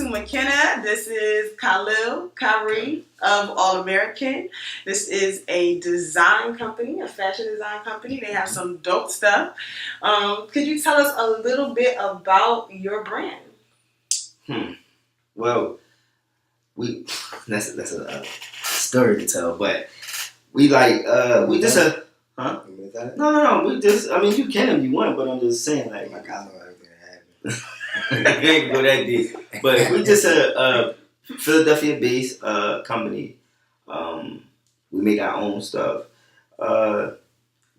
to McKenna. This is Kyrie of Ameriken. This is a design company, a fashion design company. They have some dope stuff. Could you tell us a little bit about your brand? Well, that's a story to tell, but we just No. We just, I mean, you can if you want, but I'm just saying, like I know everything that happened. I can't go that deep, but we just a Philadelphia-based company. We make our own stuff.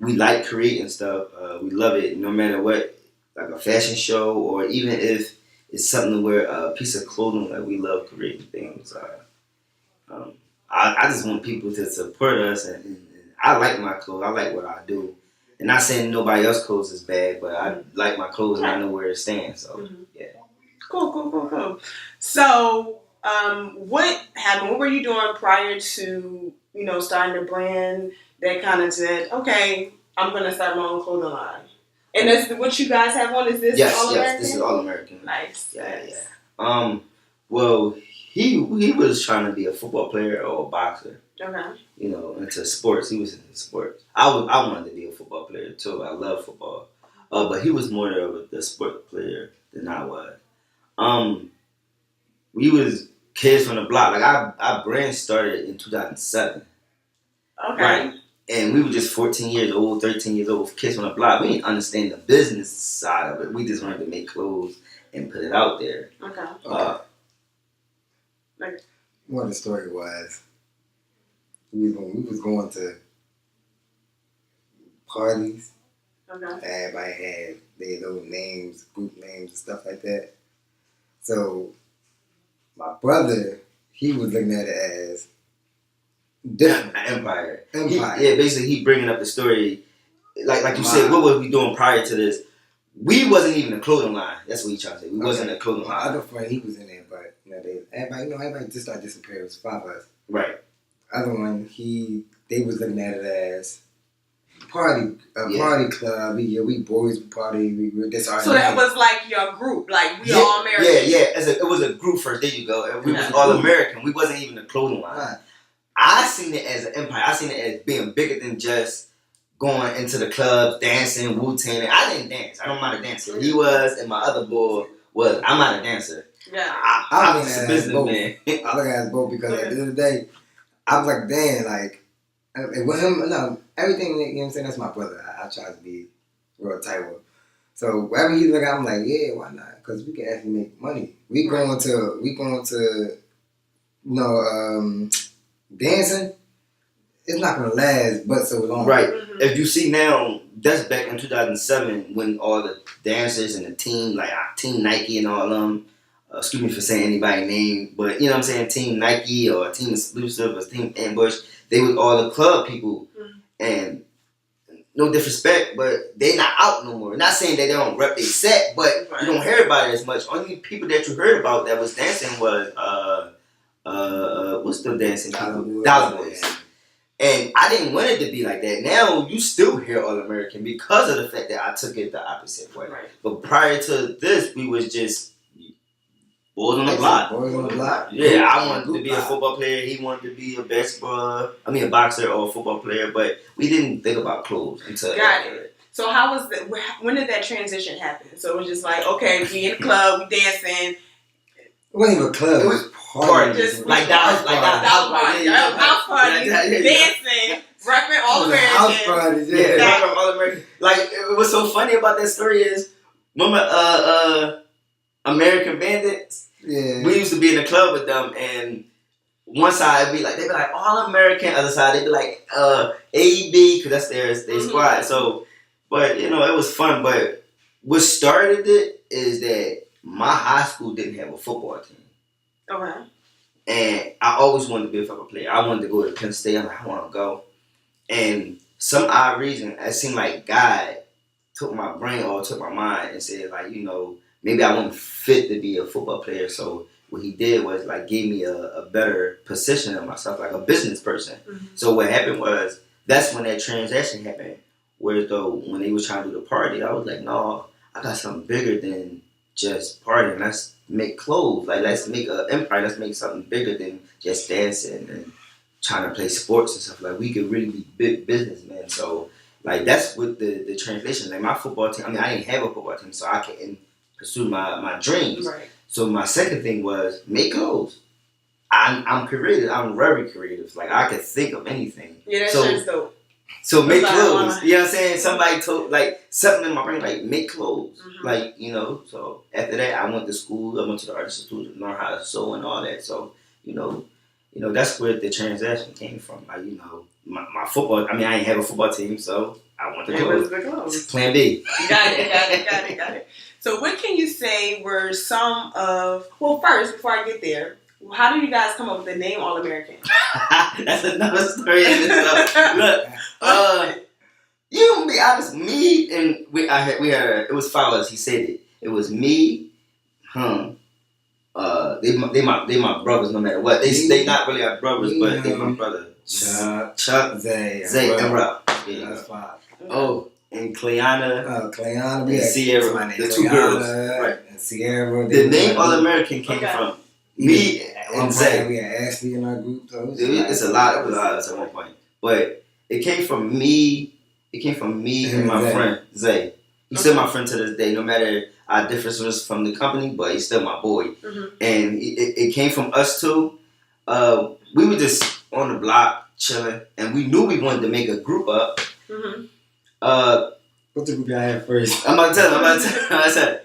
We like creating stuff. We love it, no matter what, like a fashion show, or even if it's something to wear a piece of clothing. Like, we love creating things. I just want people to support us, and I like my clothes. I like what I do. And not saying nobody else's clothes is bad, but I like my clothes and I know where it stands. So, yeah. Cool. So, what happened? What were you doing prior to, starting the brand that kind of said, okay, I'm going to start my own clothing line? And that's what you guys have on? Is this All Ameriken? Yes, this is All Ameriken. Nice. Yeah. Well, he was trying to be a football player or a boxer. Okay. Into sports. He was into sports. I wanted to be a football player too. I love football. But he was more of the sport player than I was. We was kids from the block. Like, our brand started in 2007. Okay. Right. And we were just 14 years old, 13 years old, kids from the block. We didn't understand the business side of it. We just wanted to make clothes and put it out there. Okay. What the story was, we was going to parties. Okay. Everybody had their little names, group names, and stuff like that. So my brother, he was looking at it as different. Empire. Yeah, basically he bringing up the story. Like you said, what were we doing prior to this? We wasn't even a clothing line. That's what he trying to say. We wasn't a clothing line. My other friend, he was in there, but everybody just started disappearing. It was 5 of us. Right. Other one, they was looking at it as party club. We boys party. We this. So that was like your group, like we All Ameriken. Yeah. It was a group first. There you go. And we was All Ameriken. We wasn't even a clothing line. Right. I seen it as an empire. I seen it as being bigger than just going into the club, dancing, Wu-Tang. I didn't dance. I don't mind a dancer. He was, and my other boy was. I'm not a dancer. Yeah. I'm just a businessman. I look at it both because at the end of the day, I was like, damn, like, with him, no, everything, you know what I'm saying, that's my brother. I try to be real tight with him. So wherever he look at, I'm like, yeah, why not? Because we can actually make money. We going to, dancing. It's not gonna last but so long. Right. Mm-hmm. If you see now, that's back in 2007 when all the dancers and the team, like Team Nike and all of them, excuse me for saying anybody's name, but you know what I'm saying, Team Nike or Team Exclusive or Team Ambush, they was all the club people. Mm-hmm. And no disrespect, but they not out no more. Not saying that they don't rep their set, but you don't hear about it as much. Only people that you heard about that was dancing was what's the dancing people? Dollar Boys. And I didn't want it to be like that. Now you still hear All Ameriken because of the fact that I took it the opposite way. Right. But prior to this, we was just boys on the block. Boys on the block. Yeah, I wanted to be a football player. He wanted to be a boxer or a football player. But we didn't think about clothes until. Got it. So how was that? When did that transition happen? So it was just like, okay, we in the club, we dancing. It wasn't even a club. It was party. House party, dancing, repping All Ameriken. House parties, repping All Ameriken. Like, what's so funny about that story is, remember American Bandits? Yeah. We used to be in the club with them, and one side they'd be like All Ameriken, other side they'd be like AB, because that's their squad. So, but it was fun. But what started it is that my high school didn't have a football team. Okay. And I always wanted to be a football player. I wanted to go to Penn State. I'm like, I want to go. And some odd reason, it seemed like God took my brain or took my mind and said, like, maybe I wasn't fit to be a football player. So what he did was, like, gave me a better position of myself, like a business person. Mm-hmm. So what happened was, that's when that transaction happened. Whereas though, when they was trying to do the party, I was like, no, I got something bigger than just partying. make clothes. Like, let's make an empire. Let's make something bigger than just dancing and trying to play sports and stuff. Like, we could really be big businessmen. So, like, that's what the translation. Like, my football team, I mean, I didn't have a football team, so I couldn't pursue my dreams. Right. So my second thing was make clothes. I'm creative. I'm very creative. Like, I could think of anything. Yeah, that so, shit's dope. So make That's clothes. You know what I'm saying? Somebody told, like, something in my brain, like, make clothes. Mm-hmm. Like, you know, so after that, I went to school. I went to the art institute to learn how to sew and all that. So, you know, that's where the transaction came from. Like, you know, my football, I mean, I didn't have a football team, so I went to clothes. The clothes. Plan B. Got it. So what can you say were some of, well, first, before I get there, how did you guys come up with the name All-Ameriken? That's another story in itself. Look, you gonna be honest, me and we had it was Fowler's, he said it. It was me, they my brothers no matter what. They not really our brothers, but they my brother. Chuck, Zay, and Rob. Yeah. That's fine. Oh, and Cleanna. Cleanna, and Sierra, the two girls. Right. And Sierra. The name All-Ameriken came from me and Zay. We had Ashley in our group. So it's a lot of us at one point. But it came from me. It came from me and my friend Zay. He's still my friend to this day, no matter our differences from the company, but he's still my boy. Mm-hmm. And it came from us two. We were just on the block chilling, and we knew we wanted to make a group up. Mm-hmm. What's the group y'all had first? I'm about to tell. I said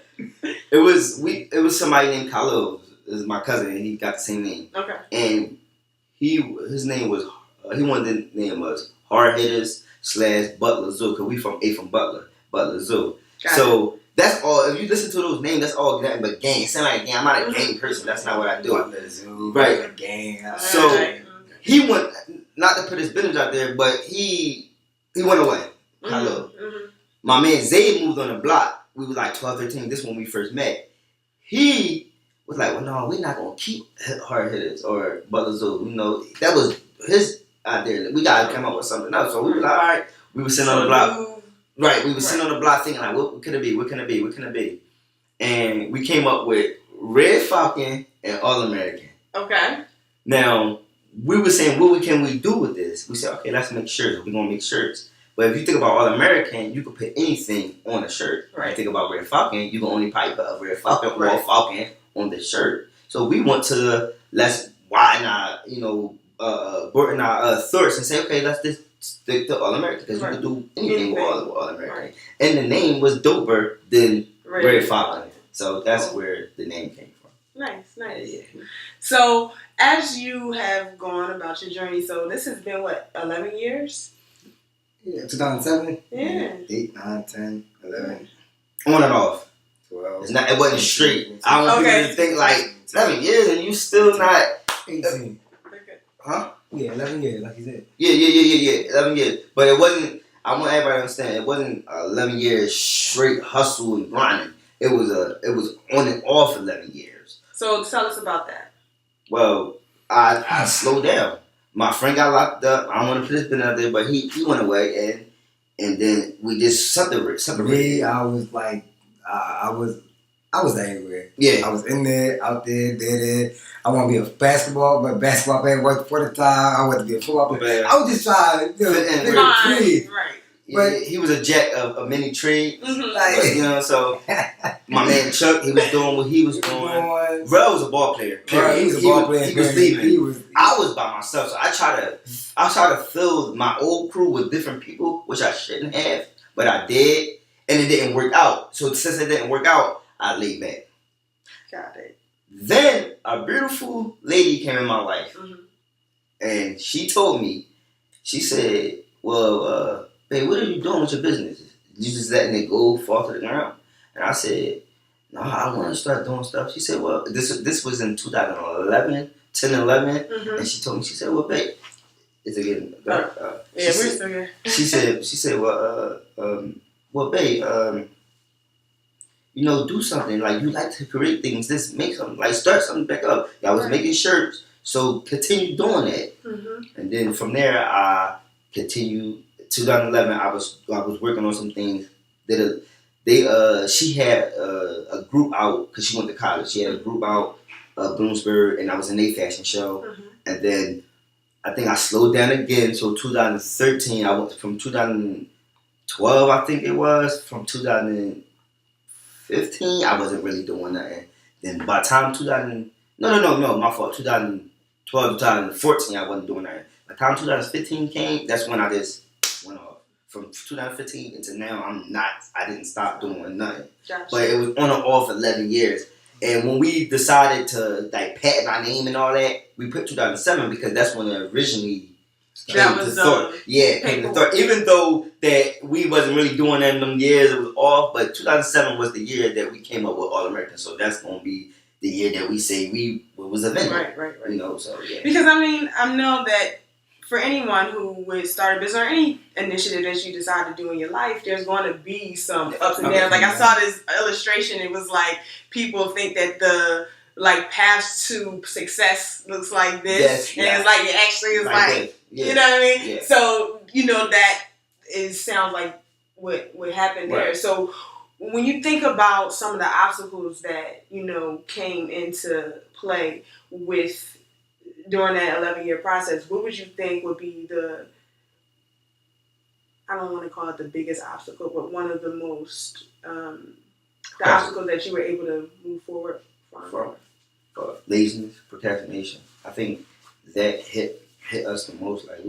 it was somebody named Khalil. It was my cousin, and he got the same name. Okay. And his name was he wanted the name was Hard Hitters / Butler Zoo, because we from Butler Zoo. So that's all. If you listen to those names, that's all nothing but gang. Sound like a gang. I'm not a gang person. That's not what I do. Butler Zoo, right? Gang. So he went, not to put his business out there, but he went away. Mm-hmm. My man Zay moved on the block. We was like 12, 13. This when we first met. He was like, well, no, we're not gonna keep Hard Hitters or Butler Zoo. You know, that was his idea. We gotta come up with something else. So we were like, all right. We were sitting on the block. Right, we were sitting on the block thinking like, what could it be? What can it be? And we came up with Red Falcon and All-Ameriken. Okay. Now, we were saying, what can we do with this? We said, okay, let's make shirts. We're going to make shirts. But if you think about All-Ameriken, you can put anything on a shirt. Right. If you think about Red Falcon, you can only probably put a Red Falcon or a Falcon on the shirt. So we went to let's widen our, broaden our thoughts and say, okay, let's just stick to All-Ameriken, because you can do anything with All-Ameriken. Right. And the name was doper than Red Falcon. So that's where the name came from. Nice. Yeah. So as you have gone about your journey, so this has been, 11 years? Yeah, 2007? Yeah. 8, 9, 10, 11. On and off. 12. It wasn't straight. I want people to think like 11 years and you still not... 18. Huh? Yeah, 11 years, like you said. Yeah. 11 years. But it wasn't... I want everybody to understand, it wasn't 11 years straight hustle and grinding. It was on and off 11 years. So tell us about that. Well, I slowed down. My friend got locked up. I don't want to put his business out there, but he went away, and then we just separated. Me, I was like, I was everywhere. Yeah, I was in there, out there, did it. I want to be a basketball player. Worked for the time. I wanted to be a football player. I was just trying to right. But he was a jack of many trades, so my man Chuck, he was doing what he was doing. Bro was a ball player. Right, he was a ball player. He was leaving. I was by myself, so I try to fill my old crew with different people, which I shouldn't have, but I did, and it didn't work out. So since it didn't work out, I laid back. Got it. Then a beautiful lady came in my life, and she told me, she said, well, babe, what are you doing with your business? You just letting it go, fall to the ground? And I said, no, I want to start doing stuff. She said, well, this was in 2011, 10, 11, and she told me, she said, well, babe, is it getting dark? Yeah, we're still here. She said, well, babe, do something. Like, you like to create things. Just make something. Like, start something back up. I was making shirts, so continue doing that. And then from there, I continued. 2011, I was working on some things. Did she had a group out because she went to college. She had a group out Bloomsburg, and I was in a fashion show. Mm-hmm. And then I think I slowed down again. So 2013, I went from 2012, I think it was, from 2015, I wasn't really doing nothing. Then by the time my fault. 2012, 2014, I wasn't doing nothing. By the time 2015 came, that's when I just went off. From 2015 until now, I didn't stop doing nothing. Gotcha. But it was on and off 11 years. And when we decided to like patent our name and all that, we put 2007 because that's when it originally that was even though that we wasn't really doing that in them years, it was off. But 2007 was the year that we came up with All American. So that's gonna be the year that we say we was a vendor. Right. You know, so yeah. Because I know that for anyone who would start a business or any initiative that you decide to do in your life, there's going to be some ups and downs. Like I saw this illustration, it was like people think that the path to success looks like this, and it's like it actually is like you know what I mean. Yeah. So that sounds like what happened there. Right. So when you think about some of the obstacles that came into play with during that 11-year process, what would you think would be I don't want to call it the biggest obstacle, but one of the most, the obstacles that you were able to move forward from? Laziness, procrastination. I think that hit us the most. Like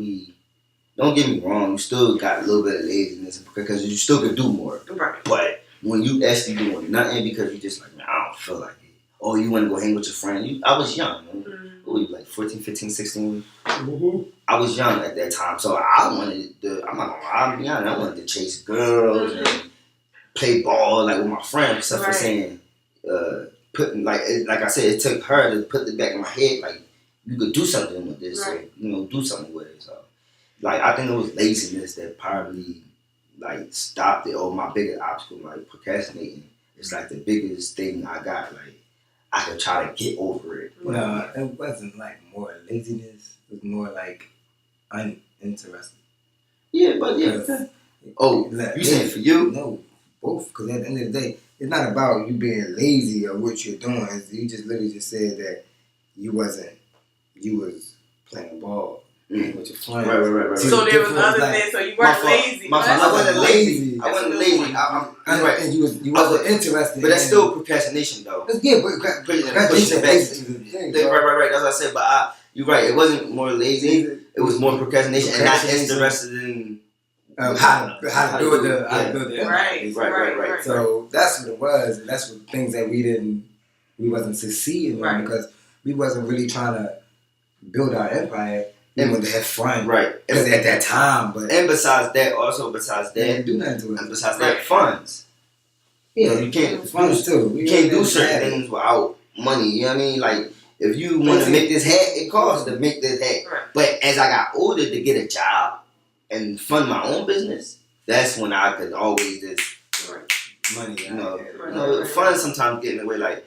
don't get me wrong, you still got a little bit of laziness because you still could do more. Right. But when you actually doing nothing because you just like, man, I don't feel like it. Or you want to go hang with your friend. I was young, man. Mm-hmm. Like 14, 15, 16. Mm-hmm. I was young at that time, so I wanted to. I'm not gonna lie, I wanted to chase girls and play ball like with my friends. Except for saying, putting like I said, it took her to put it back in my head. Like you could do something with this, right. So do something with it. So, like I think it was laziness that probably like stopped it. Or my biggest obstacle, like procrastinating, it's like the biggest thing I got. Like I could try to get over it. No, it wasn't like more laziness. It was more like uninterested. Yeah, but yeah. Oh, you saying for you? No, both. Because at the end of the day, it's not about you being lazy or what you're doing. You just literally just said that you was playing ball with your friends. Right. So there was other things. So you weren't lazy. I wasn't lazy. Right. And you wasn't interested. But that's still procrastination, though. Yeah, but procrastination is the thing. Right. That's what I said. But you're right. It wasn't more lazy. It was more procrastination and not interested in how to build it. Right. So that's what it was, and that's what things that we wasn't succeeding in because we wasn't really trying to build our empire. We wanted to have fun, right? Because at that time, besides that, do nothing to it. And besides that, funds. Yeah, you can't funds too. You can't do certain things without money. You know what I mean? Like if you want to make this hat, it costs to make this hat. Right. But as I got older to get a job and fund my own business, that's when I could always just money. Funds sometimes get in the way. Like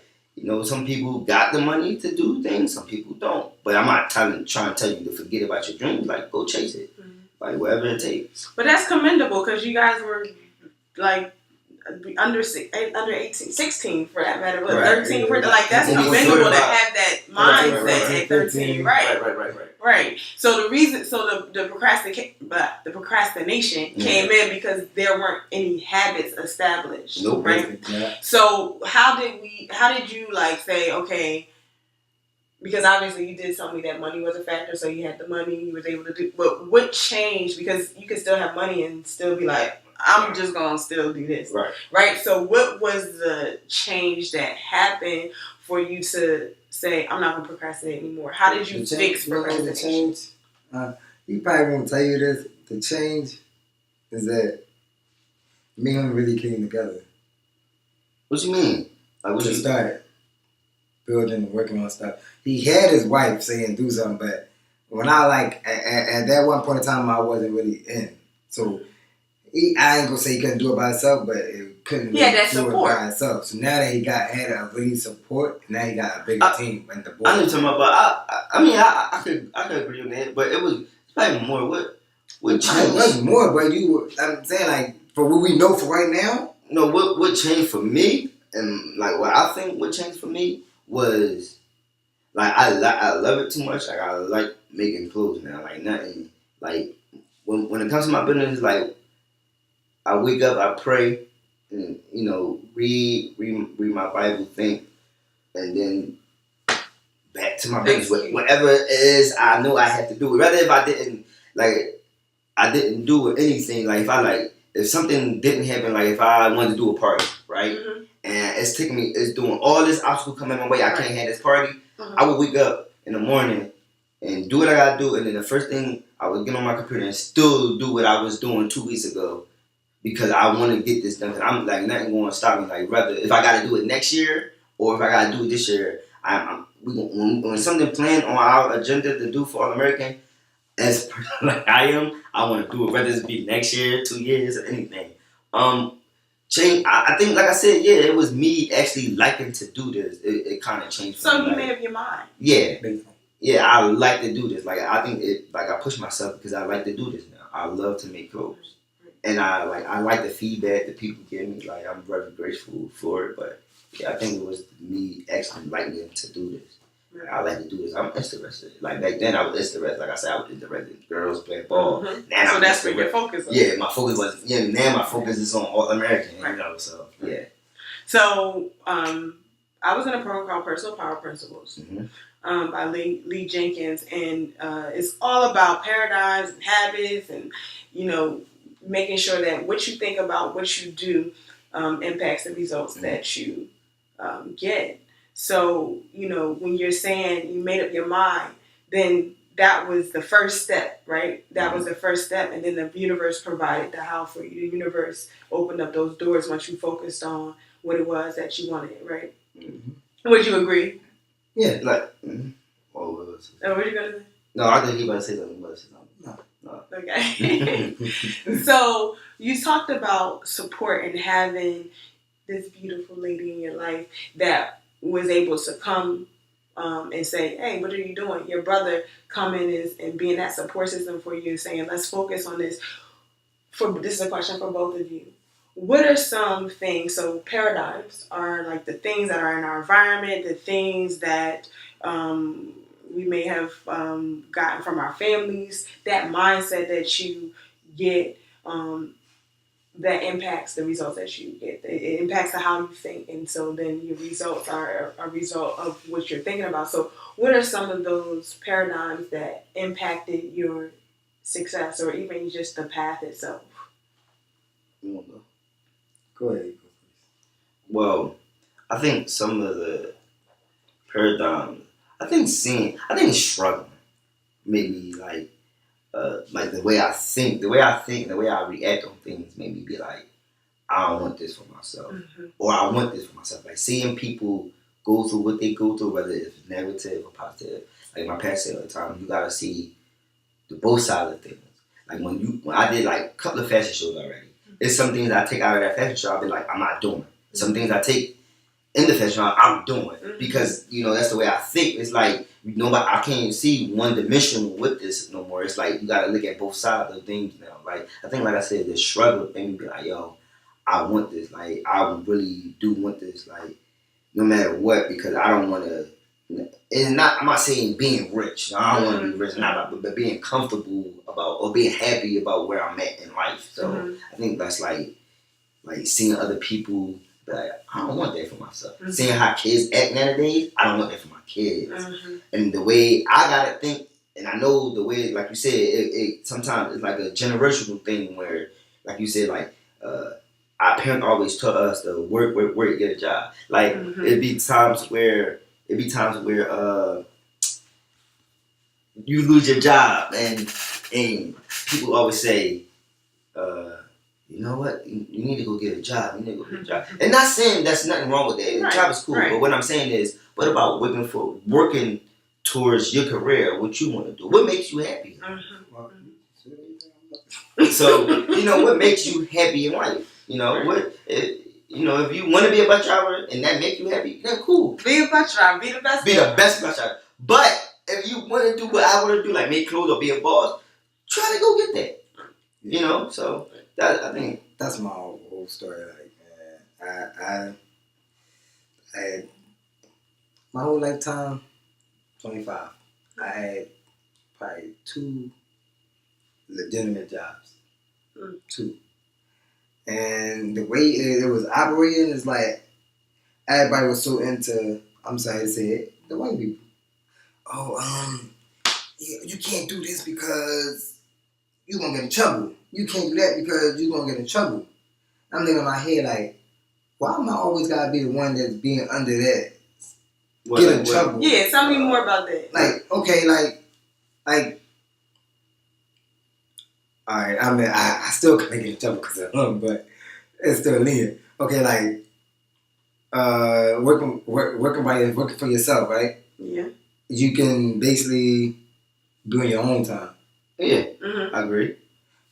some people got the money to do things, some people don't. But I'm not trying to tell you to forget about your dreams. Like go chase it, like whatever it takes. But that's commendable because you guys were like under 18, 16 for that matter, but 13 for like that's commendable to have that mindset at 13, right. So the procrastination came in because there weren't any habits established, right? Yeah. So how did you like say, okay, because obviously you did tell me that money was a factor, so you had the money, you was able to do, but what changed? Because you could still have money and still be like, I'm just going to still do this. Right? So what was the change that happened for you to say, I'm not going to procrastinate anymore? How did you fix procrastination? The change, he probably won't tell you this. The change is that me and him really came together. What you mean? Like what you started building and working on stuff. He had his wife saying do something, but when I at that one point in time, I wasn't really in. So I ain't gonna say he couldn't do it by himself, but it couldn't do it by himself. So now that he had a really support, now he got a bigger team and the board. I know what you're talking about, but I could agree on that, but it was probably more what changed. It wasn't more, but I'm saying like for what we know for right now, what changed for me, and like what I think what changed for me was like I love it too much. Like I like making clothes now. Like nothing. Like when it comes to my business, like I wake up, I pray, and read my Bible, think, and then back to my business. Whatever it is, I know I have to do it. Rather if I didn't do anything. Like if something didn't happen, like if I wanted to do a party, right, and it's doing all this obstacle coming my way. I can't have this party. I would wake up in the morning and do what I gotta do, and then the first thing I would get on my computer and still do what I was doing 2 weeks ago. Because I want to get this done. Cause I'm like nothing going to stop me. Like rather if I got to do it next year or if I got to do it this year, when something planned on our agenda to do for All American, as like I want to do it. Whether it be next year, 2 years, or anything. Change. I think, like I said, yeah, it was me actually liking to do this. It kind of changed. So you made up your mind. Yeah, yeah. I like to do this. Like I think I push myself because I like to do this now. I love to make clothes. And I like the feedback that people give me. Like I'm very grateful for it. But yeah, I think it was me actually liking to do this. Like, I like to do this. I'm interested. Like back then I was interested. Like I said, I was interested in girls playing ball. Now so that's where your focus was. Yeah, my focus was. Yeah, now my focus is on All American. Right. So yeah. So I was in a program called Personal Power Principles by Lee Jenkins, and it's all about paradigms and habits, and making sure that what you think about what you do impacts the results that you get. So, when you're saying you made up your mind, then that was the first step, right? That was the first step. And then the universe provided the how for you. The universe opened up those doors once you focused on what it was that you wanted, right? Would you agree? Yeah, like, what were you going to say? No, I think he about to say something. No. Okay. So you talked about support and having this beautiful lady in your life that was able to come and say, hey, what are you doing? Your brother coming and being that support system for you, saying, let's focus on this. This is a question for both of you. What are some things, so paradigms are like the things that are in our environment, the things that we may have gotten from our families, that mindset that you get that impacts the results that you get. It impacts how you think, and so then your results are a result of what you're thinking about. So what are some of those paradigms that impacted your success or even just the path itself? Go ahead. Well, I think some of the paradigms, I think struggling made me like the way I think, the way I react on things made me be like, I don't want this for myself, or I want this for myself. Like seeing people go through what they go through, whether it's negative or positive. Like my parents say all the time, you gotta see the both sides of things. Like when I did like a couple of fashion shows already, it's some things I take out of that fashion show, I'll be like, I'm not doing. Some things I take in the fashion show, I'm doing because that's the way I think. It's like I can't see one dimensional with this no more. It's like you gotta look at both sides of things now. Like I think, like I said, the struggle thing be like, yo, I want this. Like I really do want this. Like no matter what, because I don't want to. I'm not saying being rich. I don't want to be rich, but being comfortable about or being happy about where I'm at in life. So I think that's like seeing other people. Like, I don't want that for myself. Seeing how kids act nowadays, I don't want that for my kids. And the way I gotta think, and I know the way, like you said, it sometimes it's like a generational thing where, like you said, like our parents always taught us to work, get a job. Like it'd be times where you lose your job, and people always say, you know what? You need to go get a job. And not saying that's nothing wrong with that. The job is cool. But what I'm saying is, what about working towards your career, what you want to do? What makes you happy? So, what makes you happy in life? If you want to be a bus driver and that makes you happy, then cool. Be a bus driver. Be the best. Be the best bus driver. But if you want to do what I want to do, like make clothes or be a boss, try to go get that. So that I think that's my whole story. Like, I had my whole lifetime, 25. I had probably 2 legitimate jobs. 2. And the way it was operating is like everybody was so into, I'm sorry to say it, the white people. Oh, you can't do this because you're going to get in trouble. You can't do that because you're going to get in trouble. I'm thinking in my head like, why am I always got to be the one that's being under that? Get in trouble. Yeah, tell me more about that. Like, okay, like, all right, I mean, I still can't get in trouble because of him, but it's still lean. Okay, like, working for yourself, right? Yeah. You can basically do in your own time. Yeah, I agree.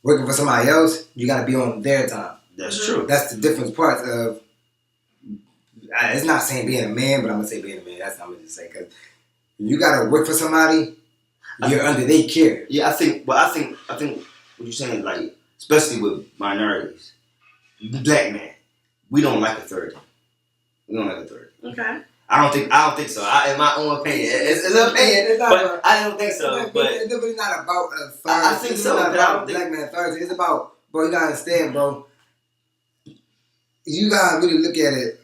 Working for somebody else, you got to be on their time. That's true. That's the different parts of. It's not saying being a man, but I'm gonna say being a man. That's what I'm gonna just say because you got to work for somebody. You're under their care. Yeah, I think what you're saying, like, especially with minorities, the black man, we don't like authority. We don't like authority. Okay. I don't think so. In my own opinion, it's an opinion, but I don't think so. But it's really not about authority. I think it's so. Not but about I don't think black man authority. It's about, bro. You gotta understand, bro. You gotta really look at it.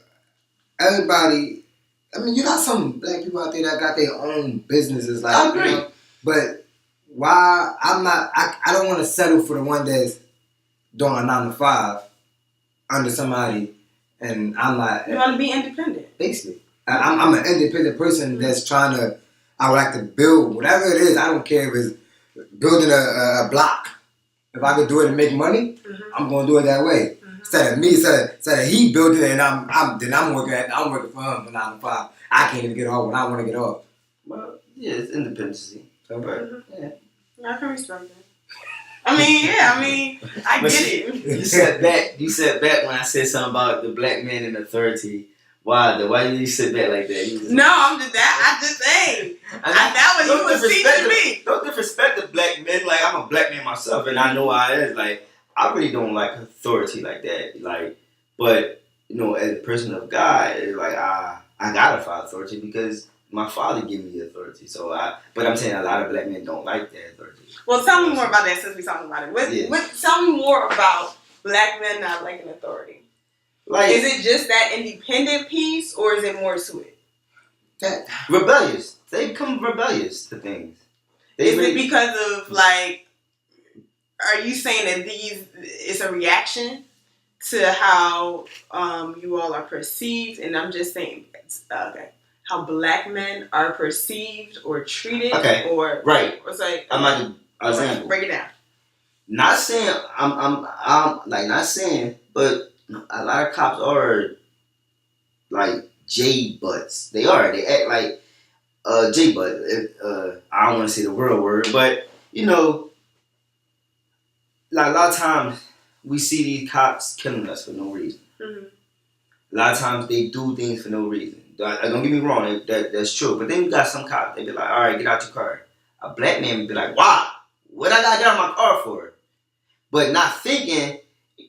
Everybody. I mean, you got some black people out there that got their own businesses. Like, I agree. You know, but why I'm not? I don't want to settle for the one that's doing a 9 to 5 under somebody, and I'm not. You want to be independent. Basically. I'm an independent person that's trying to, I would like to build whatever it is. I don't care if it's building a block. If I could do it and make money, I'm going to do it that way. Instead of he building it and I'm working for him for 9 to 5. I can't even get off when I want to get off. Well, yeah, it's independency. But, yeah. I can respect that. I mean, I get it. You said back when I said something about the black man in authority. Why did you sit back like that? No, I'm just that. I just saying. That was you was teaching me. Don't disrespect the black men. Like, I'm a black man myself, and I know how it is. Like, I really don't like authority like that. Like, but you know, as a person of God, it's like I gotta follow authority because my father gave me authority. But I'm saying a lot of black men don't like that authority. Well, tell me more about that since we're talking about it. Tell me more about black men not liking authority. Like, is it just that independent piece, or is it more to it? That rebellious. They become rebellious to things. Is it because of, like, are you saying that it's a reaction to how you all are perceived? And I'm just saying, how black men are perceived or treated, or right? Or it's like, example. Break it down. Not saying I'm like not saying, but a lot of cops are like J butts. They are. They act like J butt. I don't want to say the real word, but you know, like a lot of times we see these cops killing us for no reason. Mm-hmm. A lot of times they do things for no reason. Don't get me wrong, that's true. But then you got some cops, they be like, all right, get out your car. A black man would be like, why? What I gotta get out my car for? But not thinking,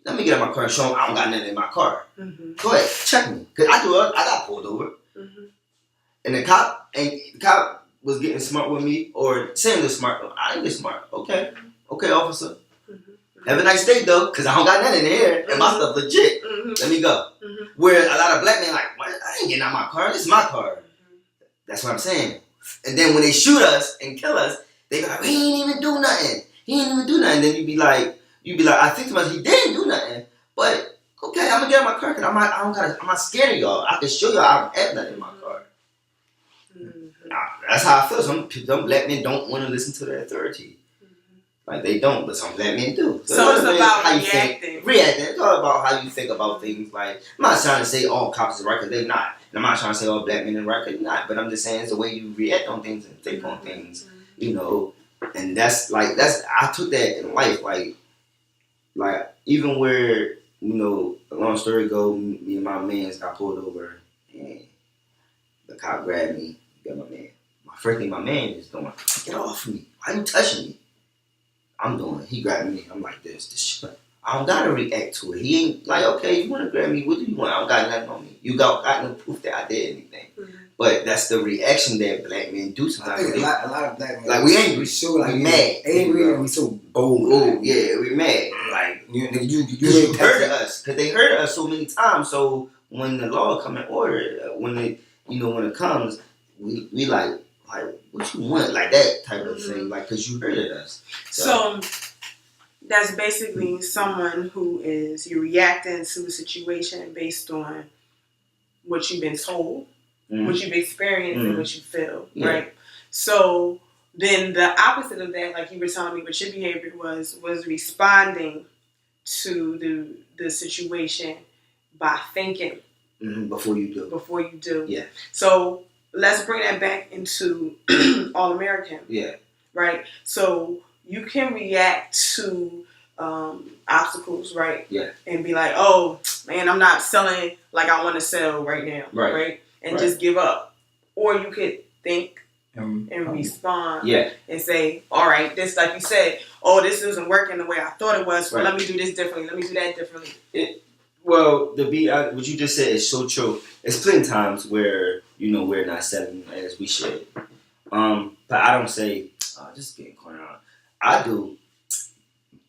let me get out my car and show them I don't got nothing in my car. Mm-hmm. Go ahead, check me. Because I got pulled over. Mm-hmm. And the cop was getting smart with me, or saying they're smart. I didn't get smart. Okay, officer. Mm-hmm. Have a nice day, though, because I don't got nothing in here, and my stuff legit. Mm-hmm. Let me go. Mm-hmm. Where a lot of black men like, what? I ain't getting out my car. This is my car. Mm-hmm. That's what I'm saying. And then when they shoot us and kill us, they be like, he ain't even do nothing. Then you be like, I think to myself, he didn't do nothing. But okay, I'm gonna get out my car because I'm not scared of y'all. I can show y'all I don't have nothing in my car. Mm-hmm. That's how I feel. Some black men don't want to listen to their authority. Like, they don't, but some black men do. So it's about how you reacting. It's all about how you think about things. Like, I'm not trying to say all cops are right, because they're not. And I'm not trying to say all black men are right, because they're not. But I'm just saying it's the way you react on things and think on things, you know. And I took that in life. Like even where, you know, a long story ago, me and my mans got pulled over, and the cop grabbed me, got my man. My first thing my man is doing, get off me. Why are you touching me? He grabbed me. I'm like this. I don't gotta react to it. He ain't like, okay, you want to grab me? What do you want? I don't got nothing on me. You got no proof that I did anything. Mm-hmm. But that's the reaction that black men do sometimes. I think a lot of black men, like we angry, we so like we mad, angry, and we so bold. Oh yeah, we mad. Like you hurt us because they hurt us so many times. So when the law come in order, when it comes, we like what you want, like that type of thing, like because you hurted us. So that's basically someone who is you're reacting to a situation based on what you've been told, what you've experienced, and what you feel, right? So then the opposite of that, like you were telling me, what your behavior was responding to the situation by thinking before you do. Yeah. So let's bring that back into All American. Yeah. Right. So you can react to obstacles, right? Yeah. And be like, oh man, I'm not selling like I want to sell right now, right? And just give up. Or you could think and respond, and say, all right, this, like you said, oh, this isn't working the way I thought it was. Well, let me do this differently. Let me do that differently. What you just said is so true. It's plenty times where we're not selling as we should. But I don't say, just getting cornered out. I do.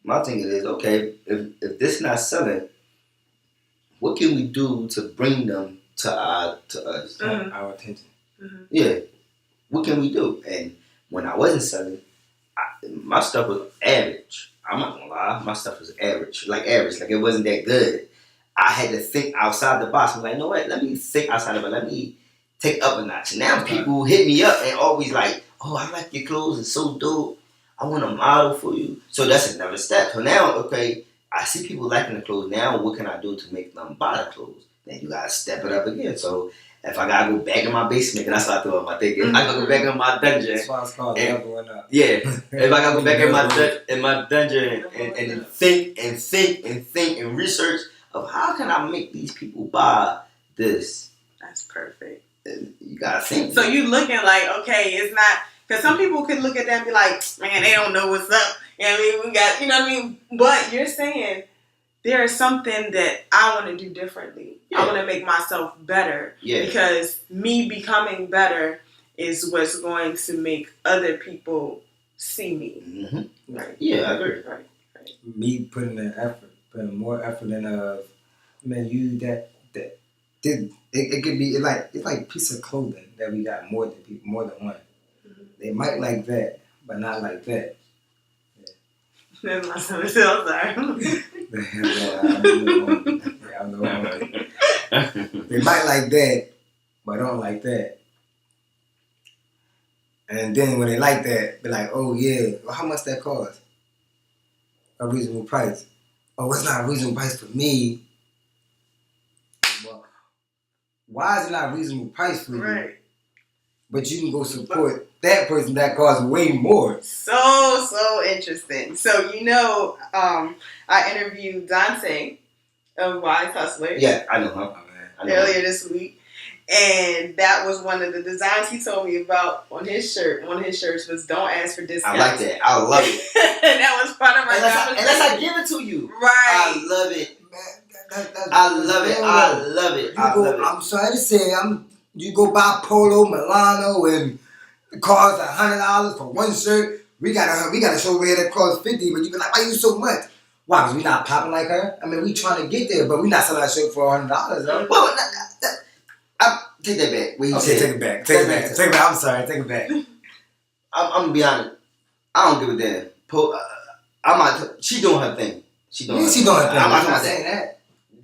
My thing is, okay, if this is not selling, what can we do to bring them to us? Our attention. Mm-hmm. Yeah. What can we do? And when I wasn't selling, my stuff was average. I'm not gonna lie, my stuff was average. Like it wasn't that good. I had to think outside the box. I'm like, you know what? Let me think outside of it. Let me take up a notch. Now people hit me up and always like, oh, I like your clothes. It's so dope. I want a model for you. So that's another step. So now, okay, I see people liking the clothes. Now what can I do to make them buy the clothes? Then you gotta step it up again. So if I gotta go back in my basement, and I start throwing my thinking, I gotta go back in my dungeon. That's why it's called leveling up. Yeah. If I gotta go back in my dungeon and think and research of how can I make these people buy this. That's perfect. And you gotta think. So you looking like, okay, it's not, because some people could look at that and be like, man, they don't know what's up. You know what I mean? We got, you know what I mean? But you're saying there is something that I want to do differently. Yeah. I want to make myself better. Yeah. Because me becoming better is what's going to make other people see me. Mm-hmm. Right. Yeah, I agree. Right. Me putting more effort than man, you that it could be it's like a piece of clothing that we got more than one. Mm-hmm. They might like that, but not like that. That's my son. I'm sorry. They might like that, but don't like that. And then when they like that, they're like, oh yeah, well, how much that cost? A reasonable price. Oh, it's not a reasonable price for me. Well, why is it not a reasonable price for you? Right. But you can go support that person that costs way more. So interesting. So I interviewed Dante of Wise Hustler. Yeah, I know him. Earlier this week. And that was one of the designs he told me about on his shirt. One of his shirts was "Don't ask for discounts." I like that. I love it. And that was part of my conversation. Unless I give it to you. Right. I love it. I love it. I'm sorry to say, you go buy Polo, Milano, and it costs $100 for one shirt. We got a show here that costs $50, but you be like, why you so much? Why? Because we not popping like her? I mean, we trying to get there, but we not selling our shirt for $100, though. Well, take that back. Okay, take it back. Take it back. I'm sorry. Take it back. I'm gonna be honest. I don't give a damn. She doing her thing. She doing her thing. I'm not saying that.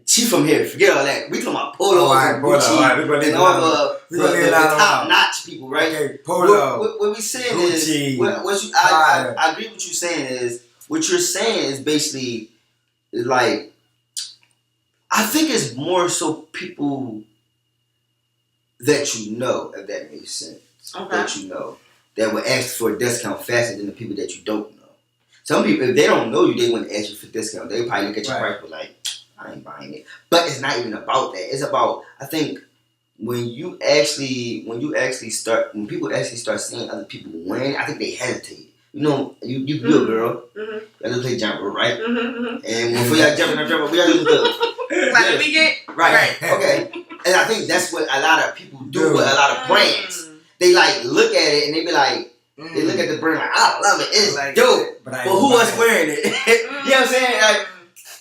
She from here. Forget all that. We talking about Polo and Gucci and all the top notch people, right? Okay, Polo. What we saying Gucci, is, I agree with what you're saying is, what you're saying is basically is like, I think it's more so people that you know, if that makes sense. Okay. That you know, that will ask for a discount faster than the people that you don't know. Some people, if they don't know you, they wouldn't ask you for discount. They probably look at your price, but like, I ain't buying it. But it's not even about that. It's about, I think, when people actually start seeing other people win, I think they hesitate you know, you a girl. Mm-hmm. Y'all just play jump rope, right? Mm-hmm. And before y'all jump in the jump rope, we gotta do the Like we get right. Okay. And I think that's what a lot of people do with a lot of brands. They like look at it and they be like, they look at the brand like, I love it, it's like dope. But who else wearing it? You know what I'm saying? Like,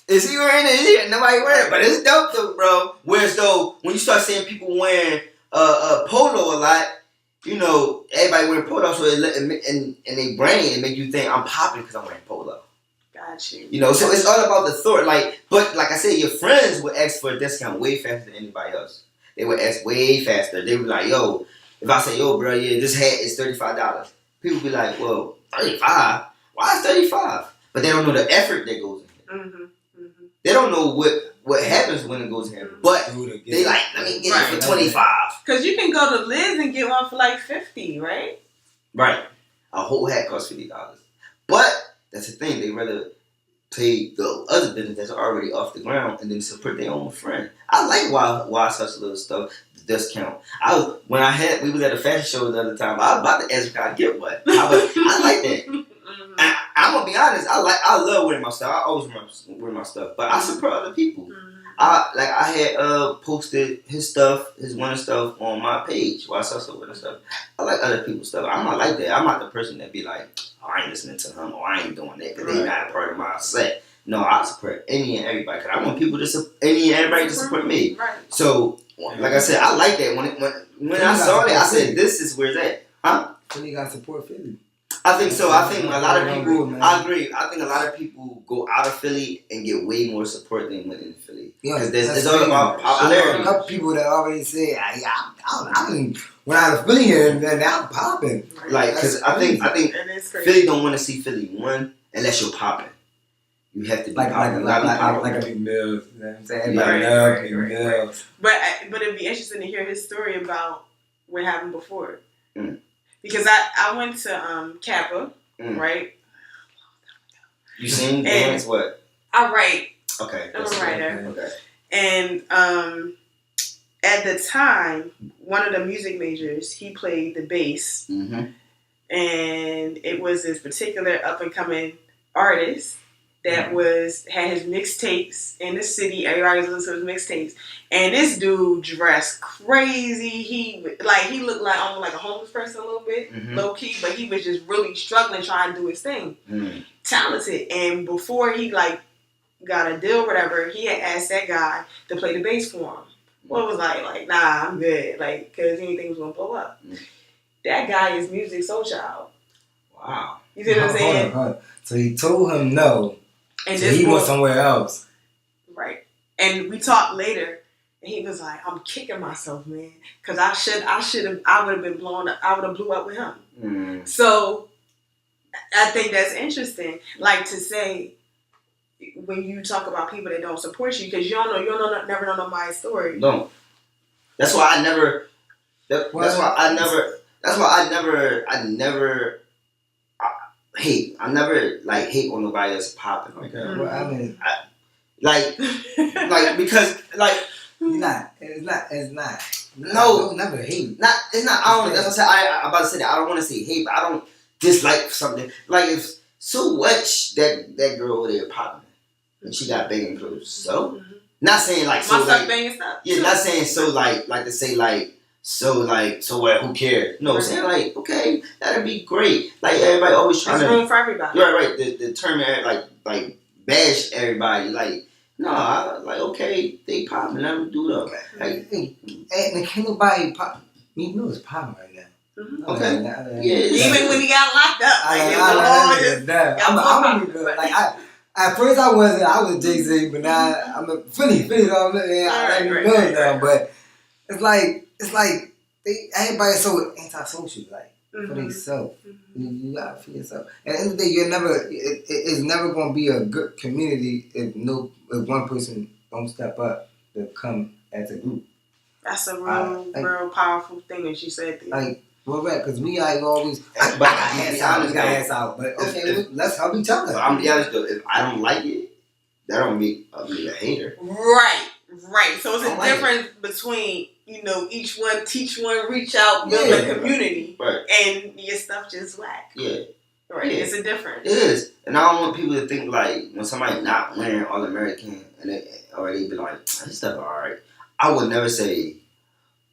is he wearing it? Is he? Nobody wearing it, but it's dope though, bro. Whereas though, when you start seeing people wearing polo a lot, you know, everybody wearing polo, so and they brain and make you think I'm popping because I'm wearing polo. Got you. You know, so it's all about the thought. Like, but like I said, your friends would ask for a discount way faster than anybody else. They would ask way faster. They would be like, yo, if I say, yo, bro, yeah, this hat is $35. People be like, well, 35? Why is 35? But they don't know the effort that goes in it. Mm-hmm. Mm-hmm. They don't know what happens when it goes in here. But they like, let me get it for 25. Because you can go to Liz and get one for like 50, right? Right. A whole hat costs $50. But that's the thing. They rather pay the other business that's already off the ground and then support their own friend. I like why such little stuff discount. We was at a fashion show the other time. I was about to ask if I get what. I like that. Mm-hmm. And I'm gonna be honest. I love wearing my stuff. I always wear my stuff, but I support other people. Mm-hmm. I had posted his winter stuff on my page while I saw winter stuff. I like other people's stuff. I'm not like that. I'm not the person that be like, oh, I ain't listening to him or I ain't doing that because they not a part of my set. No, I support any and everybody because I want people any and everybody to support me. Right. So, like I said, I like that. When I saw that, I said, this is where it's at. Huh? Philly got to support Philly. I think so. I think a lot of people. I agree. I think a lot of people go out of Philly and get way more support than within Philly. Because it's all about popularity. I know a couple people that already say, "I been went out of Philly here and now I'm popping." Like, because I think Philly don't want to see Philly win unless you're popping. You have to be like a big Mills. You know what I'm saying? Right. But it'd be interesting to hear his story about what happened before. Mm. Because I went to Kappa, right? You sing dance? What? I write. Okay. I'm a writer. Okay. And at the time, one of the music majors, he played the bass. Mm-hmm. And it was this particular up-and-coming artist that had his mixtapes in the city. Everybody was listening to his mixtapes. And this dude dressed crazy. He looked like almost like a homeless person a little bit, low key, but he was just really struggling trying to do his thing. Mm. Talented. And before he got a deal or whatever, he had asked that guy to play the bass for him. Well, it was like, nah, I'm good. Like, because anything was going to blow up. Mm. That guy is Music Soul Child. Wow. You see what I'm saying? Hold on. So he told him no. And so he went somewhere else. Right. And we talked later, and he was like, I'm kicking myself, man. Because I would have been blown up. I would have blew up with him. Mm. So I think that's interesting. Like to say, when you talk about people that don't support you, because you never know nobody's story. No. That's why I never hate. I never hate on nobody that's popping like that. Well, I mean, because it's not. No, don't never hate. It's not. I don't. That's what I said. I'm about to say that. I don't want to say hate, but I don't dislike something. Like if so much that girl over there popping, and she got banging clothes. So not saying like so my banging stuff. Yeah, not saying so like to say like. So what? Who cares? No, saying like, okay, that'd be great. Like everybody always trying to. There's room for everybody. You're right. The term like bash everybody. Like no, okay, they popping. Let them do them. Like, and can't nobody pop. You know it's popping right now. Mm-hmm. Okay. Even when he got locked up, at first I was Jay-Z, but now I'm a Philly. I don't know now, but it's like everybody's so antisocial, for themselves. You gotta for yourself. At the end of the day, it's never gonna be a good community if one person don't step up to come as a group. That's a real powerful thing that you said there. Because we always ass out. But okay, let's help each other. I'm be honest though, if I don't like it, that don't make me a hater. Right. So it's a difference between, each one, teach one, reach out, build a community, and your stuff just whack. Yeah. Right. Yeah. It's a difference. It is. And I don't want people to think like when somebody not wearing All American and they be like, this stuff alright. I would never say,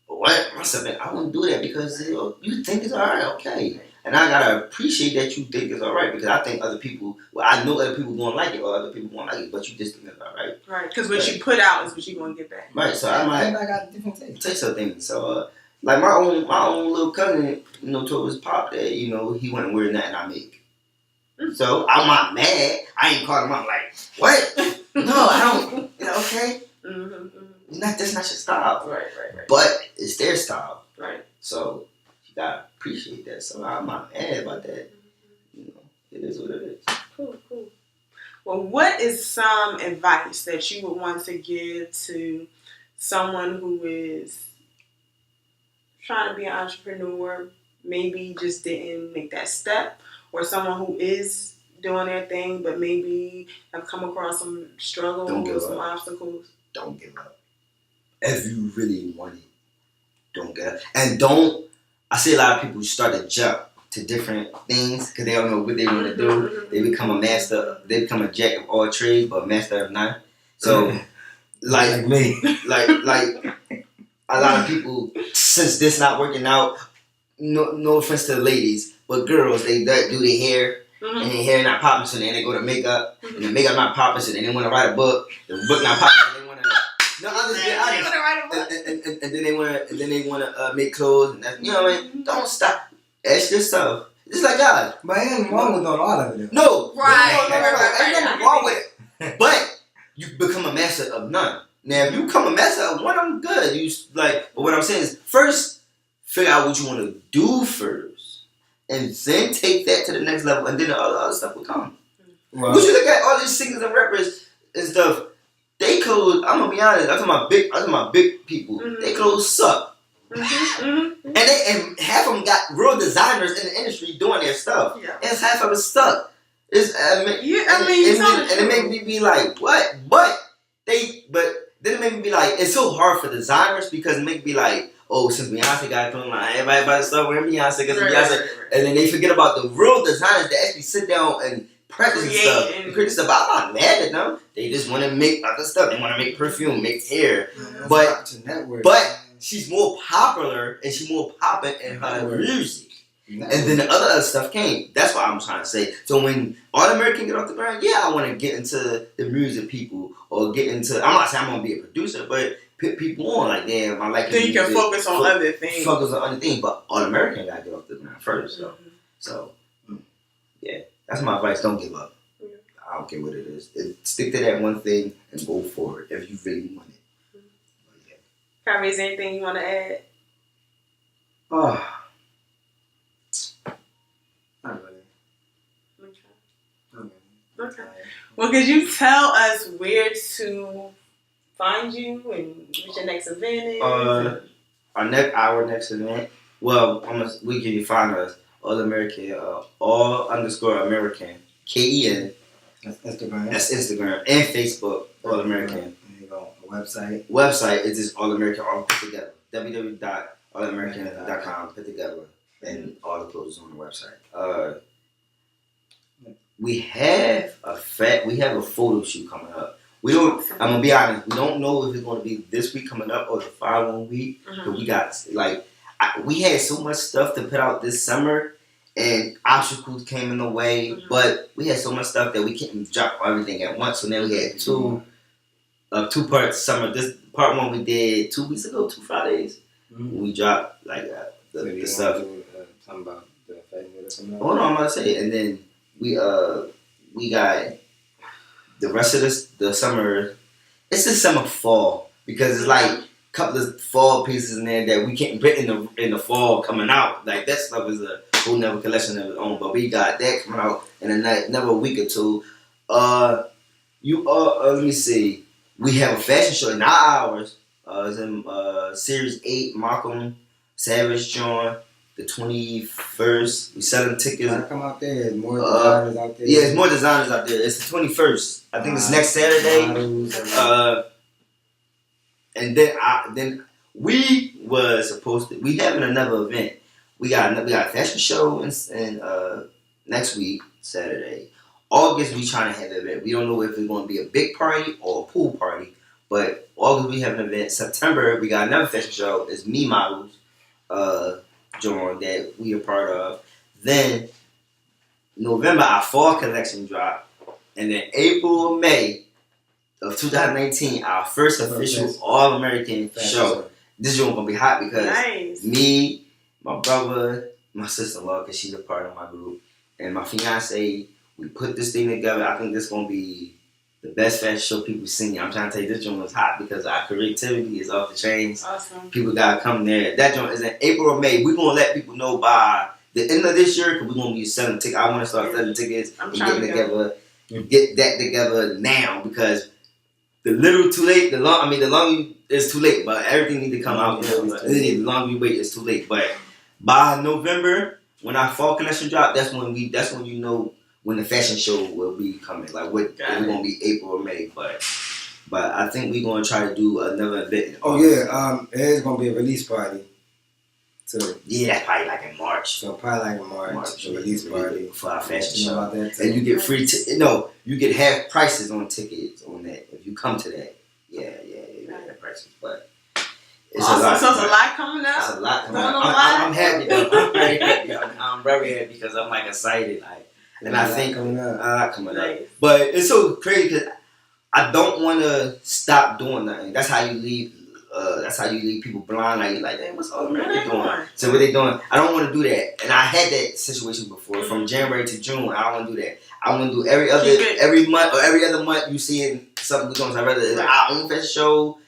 what? I wouldn't do that because you think it's alright, okay. And I gotta appreciate that you think it's alright because I think other people, I know other people gonna like it or other people won't like it, but you just think it's alright. Right, because what you put out is what you gonna get back. Right, so I might got different taste of things. So like my own little cousin, told his pop that, he wouldn't wear nothing I make. So I'm not mad. I ain't calling him out like, what? No, I don't. Okay. That's not your style. Right. But it's their style. Right. So you gotta appreciate that. So I'm not mad about that. It is what it is. Cool. Well, what is some advice that you would want to give to someone who is trying to be an entrepreneur, maybe just didn't make that step, or someone who is doing their thing but maybe have come across some struggles or some obstacles? Don't give up. If you really want it, don't give up. And don't, I see a lot of people start to jump to different things because they don't know what they want to do. They become a jack of all trades but master of none. So, like me, like a lot of people, since this not working out, no offense to the ladies, but girls, they do their hair, and their hair not popping, so then they go to makeup, and the makeup not popping, so then they want to write a book, the book not popping, so they want to, and then they want to make clothes, and that's, what I mean? Don't stop. Ask yourself. It's like God. But ain't nothing wrong with all of it. No. Right. Ain't nothing wrong with it. But you become a master of none. Now, if you become a master of one, I'm good. But what I'm saying is, first, figure out what you want to do first. And then take that to the next level, and then the other stuff will come. Right. But you look at all these singers and rappers and stuff, they clothes, I'm going to be honest, I'm talking about big people, they clothes suck. And half of them got real designers in the industry doing their stuff. Yeah. And half of it stuck. And it made me be like, what? But then it made me be like, it's so hard for designers because it made me be like, oh, since Beyonce got clothes, everybody about to start wearing Beyonce because of Beyonce. Right. And then they forget about the real designers that actually sit down and practice and stuff. And create stuff. I'm not mad at them. They just want to make other stuff. They want to make perfume, make hair. But she's more popular and she's more popping in her music. And then the other stuff came. That's what I'm trying to say. So when All American get off the ground, I want to get into the music people or get into, I'm not saying I'm going to be a producer, but put people on like, damn, I like it. Then you can focus on other things. Focus on other things, but All American got to get off the ground first. So, yeah, that's my advice. Don't give up. I don't care what it is. Stick to that one thing and go for it if you really want it. Kyrie, is there anything you want to add? Not really. Okay. Well, could you tell us where to find you and what your next event is? Our next event. Well, we can find us All American, all_American, KEN. That's Instagram. That's Instagram and Facebook. All American. And you go website. Website is just All American all put together. www.allamerican.com put together, and all the clothes on the website. We have a photo shoot coming up. I'm gonna be honest, we don't know if it's gonna be this week coming up or the following week. But we got we had so much stuff to put out this summer, and obstacles came in the way. But we had so much stuff that we couldn't drop everything at once. So now we had two parts summer. This part one we did 2 weeks ago, 2 Fridays. We dropped the stuff. Something about the festival or something. Hold on, I'm about to say, and then we got the rest of the summer. It's the summer fall because it's like a couple of fall pieces in there that we can't put in the fall coming out. Like that stuff is a whole nother collection of its own. But we got that coming out in another week or two. Let me see. We have a fashion show in ours. It's in Series 8, Markham, Savage John. The 21st, we selling tickets. Come out there, there's more designers out there. Yeah, there's more designers out there. It's the 21st. I think it's next Saturday. And then we was supposed to. We having another event. We got a fashion show in next week, Saturday. August, we trying to have an event. We don't know if it's going to be a big party or a pool party, but August, we have an event. September, we got another fashion show. It's Me Models, joint that we are part of. Then, November, our fall collection drop. And then April or May of 2019, our first official All-American show. This joint going to be hot because me, my brother, my sister-in-law, because she's a part of my group, and my fiance, we put this thing together. I think this is going to be the best fashion show people seen. I'm trying to tell you, this joint was hot because our creativity is off the chains. Awesome. People got to come there. That joint is in April or May. We're going to let people know by the end of this year because we're going to be selling tickets. I want to start selling tickets and getting together. Get that together now because the little too late. The longer it's too late, but everything need to come out. The longer we wait, it's too late. But by November, when our fall collection drop, that's when you know when the fashion show will be coming. Like what it's gonna be April or May, but I think we're gonna try to do another event. Oh yeah, it is gonna be a release party. So yeah, that's probably like in March. So probably like in March a release party for our fashion show. About that and you get free. You get half prices on tickets on that if you come to that. Yeah, prices, but. It's a lot. So it's a lot coming up. It's a lot coming up. I'm happy though. I'm very happy. I'm very happy because I'm like excited. And I think a lot coming up. But it's so crazy because I don't want to stop doing nothing. That's how you leave. That's how you leave people blind. Like, hey, what's all American doing? So what they doing? I don't want to do that. And I had that situation before. From January to June, I don't want to do that. I want to do every month or every other month. You see something going on. So I'd rather it's our own fashion show.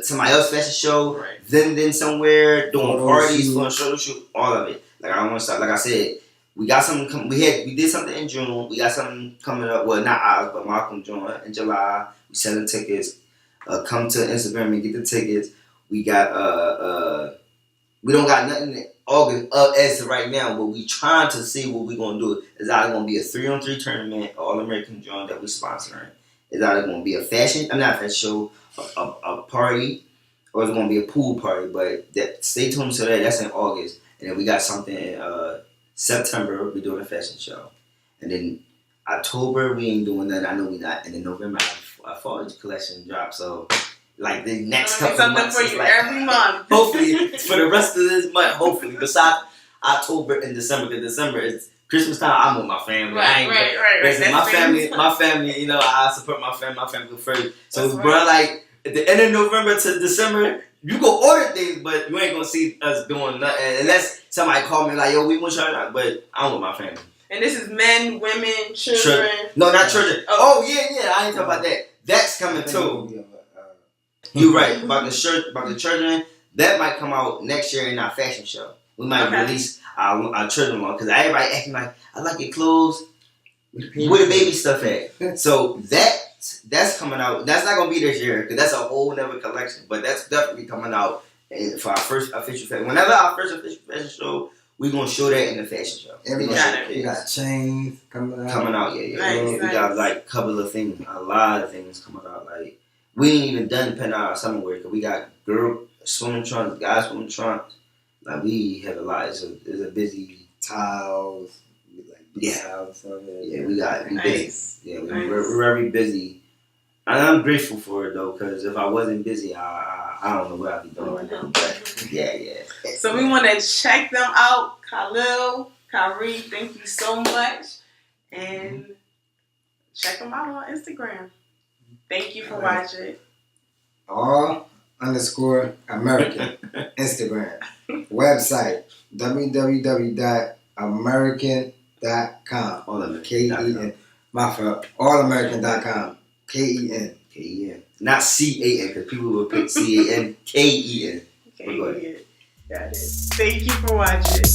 Somebody else's fashion show, then somewhere doing parties, doing shoot, all of it. Like I don't want to stop. Like I said, we got something. We did something in June. We got something coming up. Well, not ours, but Malcolm joined in July. We selling tickets. Come to Instagram and get the tickets. We got we don't got nothing in August as of right now, but we trying to see what we gonna do. It's either gonna be a 3-on-3 tournament, All-American joint that we sponsoring. It's either gonna be a fashion show. A party, or it's gonna be a pool party, but stay tuned to that. That's in August, and then we got something in September. We're doing a fashion show, and then October we ain't doing that. I know we not, and then November our fall collection drops. So like the next couple of months, for you like, every month. Hopefully for the rest of this month. Hopefully, besides October and December, because December is Christmas time. I'm with my family. Right. My family. You know, I support my family. My family first. So, bro, like. At the end of November to December, you go order things, but you ain't gonna see us doing nothing unless somebody call me like, yo, we want y'all, but I'm with my family. And this is men, women, children. No, not children. Oh yeah, I ain't talking about that. That's coming too. You're right about the children. That might come out next year in our fashion show. We might release our children one because everybody acting like I like your clothes. Where the baby stuff at? So that's coming out. That's not gonna be this year because that's a whole nother collection. But that's definitely coming out for our first official fashion. Whenever our first official fashion show, we're gonna show that in the fashion show. We got chains coming out. Yeah. Nice. We got like a couple of things, a lot of things coming out. Like we ain't even done depending on our summer wear because we got girl swimming trunks, guys swimming trunks. Like we have a lot. It's a busy towels. Yeah, we busy. Yeah, we're very busy. And I'm grateful for it though, because if I wasn't busy, I don't know what I'd be doing right now. But yeah. So we want to check them out. Khalil, Kyrie, thank you so much. And check them out on Instagram. Thank you for watching. All_Ameriken Instagram. Website www.ameriken.com. KEN. My fault. Allameriken.com. KEN. Not CAN, because people will put CAN. KEN. Got it. Thank you for watching.